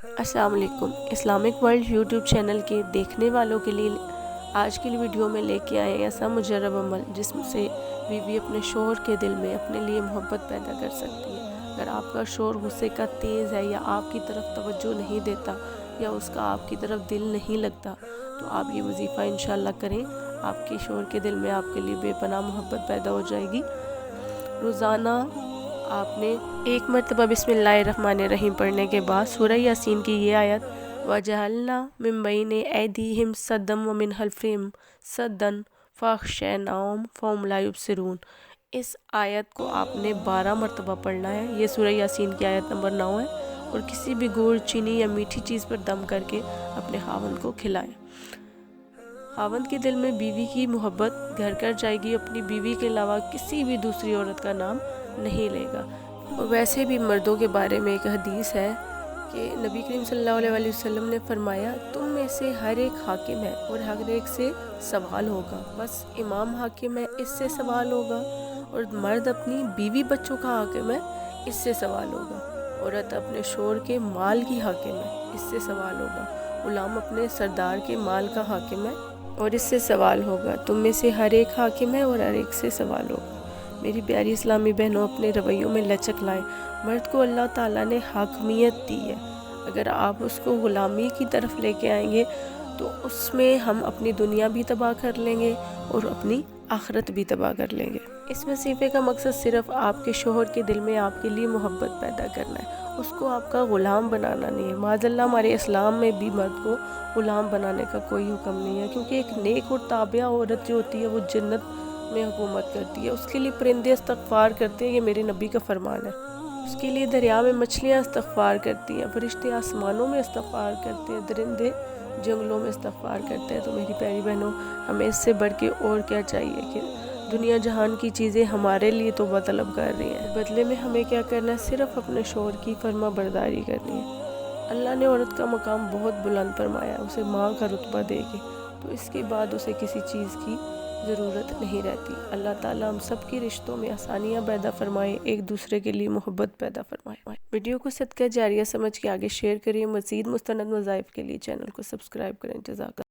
السلام علیکم۔ Islamic world YouTube channel کے دیکھنے والوں کے لیے آج کی ویڈیو میں لے کے آئے ہیں ایسا مجرب عمل جس سے بیوی اپنے شوہر کے دل میں اپنے لیے محبت پیدا کر سکتی ہے۔ اگر آپ کا شوہر غصے کا تیز ہے یا آپ کی طرف توجہ نہیں دیتا یا اس کا آپ کی طرف دل نہیں لگتا تو آپ یہ وظیفہ انشاءاللہ کریں، آپ کے شوہر کے دل میں آپ کے لیے بے پناہ محبت پیدا ہو جائے گی۔ روزانہ آپ نے ایک مرتبہ بسم اللہ الرحمن الرحیم پڑھنے کے بعد سورہ یاسین کی یہ آیت وَجَعَلْنَا مِن بَيْنِ أَيْدِيهِمْ سَدًّا وَمِنْ خَلْفِهِمْ سَدًّا فَأَغْشَيْنَاهُمْ فَهُمْ لَا يُبْصِرُونَ، اس آیت کو آپ نے 12 مرتبہ پڑھنا ہے۔ یہ سورہ یاسین کی آیت نمبر 9 ہے۔ اور کسی بھی گڑ، چینی یا میٹھی چیز پر دم کر کے اپنے خاوند کو کھلائیں۔ خاوند کے دل میں بیوی کی محبت گھر کر جائے گی، اپنی بیوی کے علاوہ کسی بھی دوسری عورت کا نام نہیں لے گا۔ اور ویسے بھی مردوں کے بارے میں ایک حدیث ہے کہ نبی کریم صلی اللہ علیہ وسلم نے فرمایا تم میں سے ہر ایک حاکم ہے اور ہر ایک سے سوال ہوگا، بس امام حاکم ہے اس سے سوال ہوگا، اور مرد اپنی بیوی بچوں کا حاکم ہے اس سے سوال ہوگا، عورت اپنے شوہر کے مال کی حاکم ہے اس سے سوال ہوگا، غلام اپنے سردار کے مال کا حاکم ہے اور اس سے سوال ہوگا۔ تم میں سے ہر ایک حاکم ہے اور ہر ایک سے سوال ہوگا۔ میری پیاری اسلامی بہنوں، اپنے رویوں میں لچک لائیں۔ مرد کو اللہ تعالیٰ نے حاکمیت دی ہے، اگر آپ اس کو غلامی کی طرف لے کے آئیں گے تو اس میں ہم اپنی دنیا بھی تباہ کر لیں گے اور اپنی آخرت بھی تباہ کر لیں گے۔ اس وظیفے کا مقصد صرف آپ کے شوہر کے دل میں آپ کے لیے محبت پیدا کرنا ہے، اس کو آپ کا غلام بنانا نہیں ہے۔ معاذ اللہ ہمارے اسلام میں بھی مرد کو غلام بنانے کا کوئی حکم نہیں ہے، کیونکہ ایک نیک اور تابعہ عورت جو ہوتی ہے وہ جنت میں حکومت کرتی ہے۔ اس کے لیے پرندے استغفار کرتے ہیں، یہ میرے نبی کا فرمان ہے۔ اس کے لیے دریا میں مچھلیاں استغفار کرتی ہیں، فرشتے آسمانوں میں استغفار کرتے ہیں، درندے جنگلوں میں استغفار کرتے ہیں۔ تو میری پیاری بہنوں، ہمیں اس سے بڑھ کے اور کیا چاہیے کہ دنیا جہان کی چیزیں ہمارے لیے توبہ طلب کر رہی ہیں، بدلے میں ہمیں کیا کرنا ہے؟ صرف اپنے شوہر کی فرما برداری کرنی ہے۔ اللہ نے عورت کا مقام بہت بلند فرمایا ہے، اسے ماں کا رتبہ دے کے، تو اس کے بعد اسے کسی چیز کی ضرورت نہیں رہتی۔ اللہ تعالیٰ ہم سب کی رشتوں میں آسانیاں پیدا فرمائے، ایک دوسرے کے لیے محبت پیدا فرمائے۔ ویڈیو کو صدقہ جاریہ سمجھ کے آگے شیئر کریے۔ مزید مستند وظائف کے لیے چینل کو سبسکرائب کریں۔ جزاک اللہ۔